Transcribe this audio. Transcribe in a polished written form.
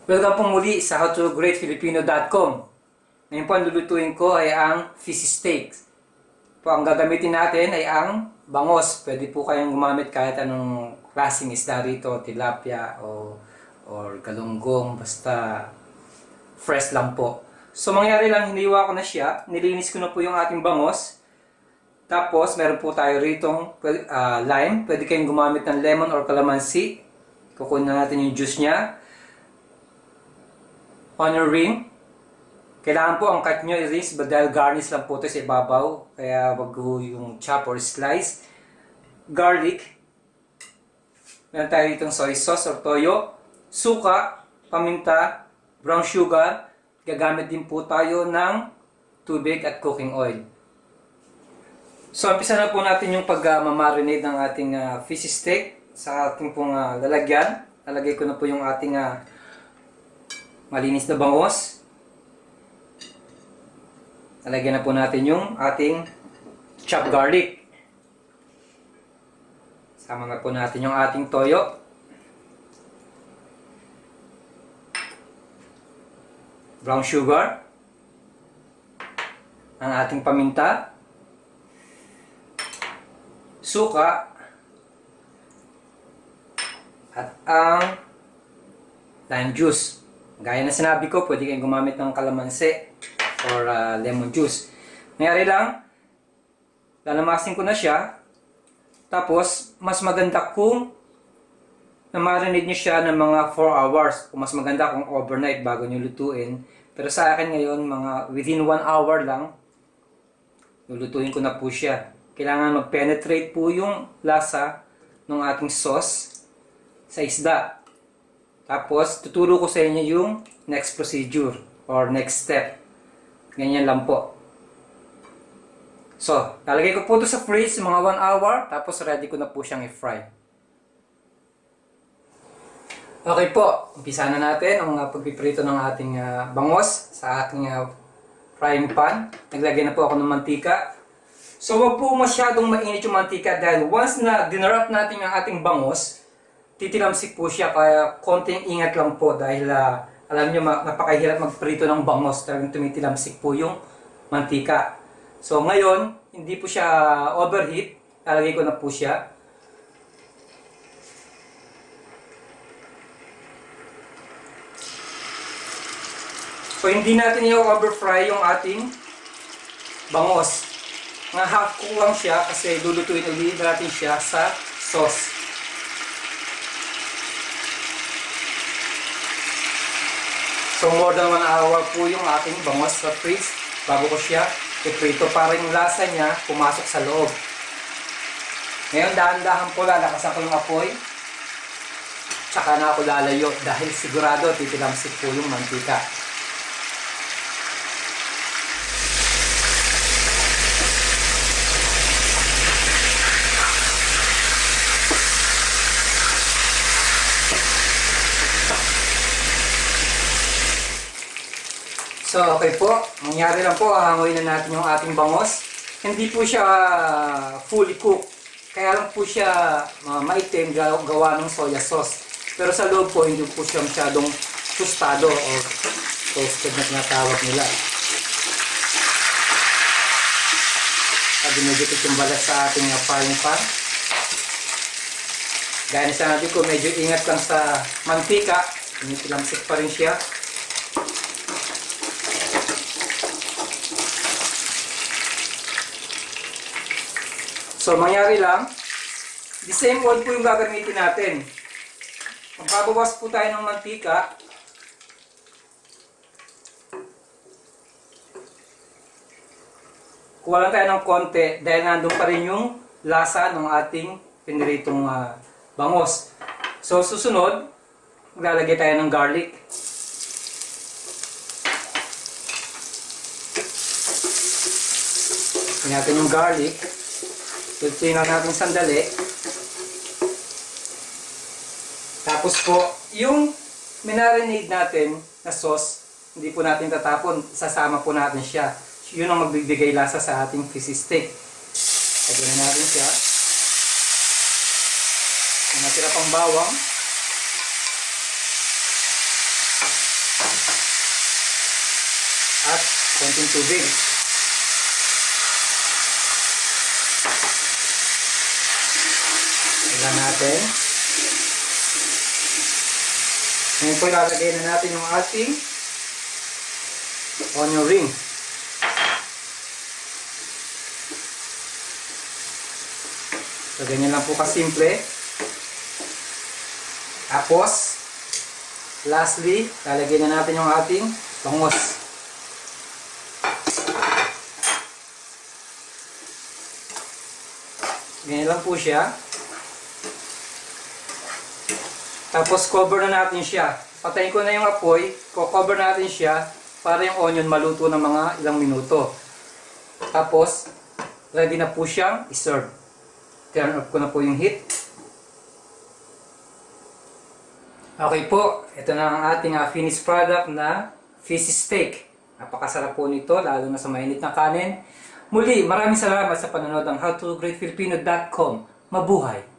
Welcome po muli sa howtogreatfilipino.com. Ngayon po ang lulutuin ko ay ang fish steak. Po ang gagamitin natin ay ang bangos. Pwede po kayong gumamit kahit anong klaseng isda rito, tilapia or galunggong, basta fresh lang po. So mangyari lang, hiniwa ko na siya, nilinis ko na po yung ating bangos. Tapos meron po tayo ritong lime. Pwede kayong gumamit ng lemon or calamansi. Kukunin na natin yung juice niya. Onion ring. Kailangan po ang cut nyo is dahil garnish lang po ito sa ibabaw. Kaya wag po yung chop or slice. Garlic. Meron tayo itong soy sauce or toyo. Suka, paminta, brown sugar. Gagamit din po tayo ng tubig at cooking oil. So, umpisa na po natin yung pag-marinate ng ating fish steak sa ating pong lalagyan. Lalagay ko na po yung ating malinis na bangos. Lalagyan na po natin yung ating chopped garlic. Sama na po natin yung ating toyo. Brown sugar. Ang ating paminta. Suka. At ang lime juice. Gaya na sinabi ko, pwede kayong gumamit ng kalamansi or lemon juice. Nangyari lang, lalamasin ko na siya. Tapos, mas maganda kung na-marinate nyo siya ng mga 4 hours. Kung mas maganda kung overnight bago nyo lutuin. Pero sa akin ngayon, mga within 1 hour lang, lulutuin ko na po siya. Kailangan mag-penetrate po yung lasa ng ating sauce sa isda. Tapos, tuturo ko sa inyo yung next procedure or next step. Ganyan lang po. So, lalagay ko po ito sa fridge mga 1 hour. Tapos, ready ko na po siyang i-fry. Okay po, umpisa na natin ang pagpiprito ng ating bangos sa ating frying pan. Naglagay na po ako ng mantika. So, wag po masyadong mainit yung mantika dahil once na dinarap natin ang ating bangos, titilamsik po siya, kaya konting ingat lang po dahil alam nyo napakahirap magprito ng bangos, talagang tumitilamsik po yung mantika. So ngayon, hindi po siya overheat, lalagay ko na po siya. So hindi natin i-overfry yung ating bangos. Nga half cook lang siya kasi lulutuin ulit natin siya sa sauce. So more than 1 hour po yung ating bangos sa fridge bago ko siya iprito para yung lasa niya pumasok sa loob. Ngayon dahan-dahan po lalakasan ko yung apoy. Tsaka na ako lalayo dahil sigurado titilamsik po yung mantika. So, okay po. Mangyari lang po, hangoy na natin yung ating bangos. Hindi po siya fully cooked. Kaya lang po siya maitim gawa ng soya sauce. Pero sa loob po, hindi po siya masyadong tostado o toasted na tinatawag nila. Dinudikit yung balat sa ating frying pan. Gaya na sinabi ko, medyo ingat lang sa mantika. Tinitilamsik pa rin siya. So, mangyari lang, the same oil po yung gagamitin natin. Magbabawas po tayo ng mantika. Kuha lang tayo ng konti dahil nandun pa rin yung lasa ng ating piniritong bangos. So, susunod, maglalagay tayo ng garlic. Tingnan natin yung garlic. Tingnan natin sandali. Tapos po, yung minarinade natin na sauce, hindi po natin tatapon. Sasama po natin siya. Yun ang magbibigay lasa sa ating fish steak. Lagyan na natin siya. Yung natira pang bawang. konting tubig. Ilan natin. Ngayon po ilalagay na natin yung ating onion ring. So, ganyan lang po kasimple. Tapos, lastly, lalagyan na natin yung ating bangos. Ganyan lang po siya. Tapos, cover na natin siya. Patayin ko na yung apoy. Cover natin siya para yung onion maluto ng mga ilang minuto. Tapos, ready na po siyang iserve. Turn off ko na po yung heat. Okay po, ito na ang ating finished product na fish steak. Napakasarap po nito, lalo na sa mainit na kanin. Muli, maraming salamat sa panonood ng howtogreatfilipino.com. Mabuhay!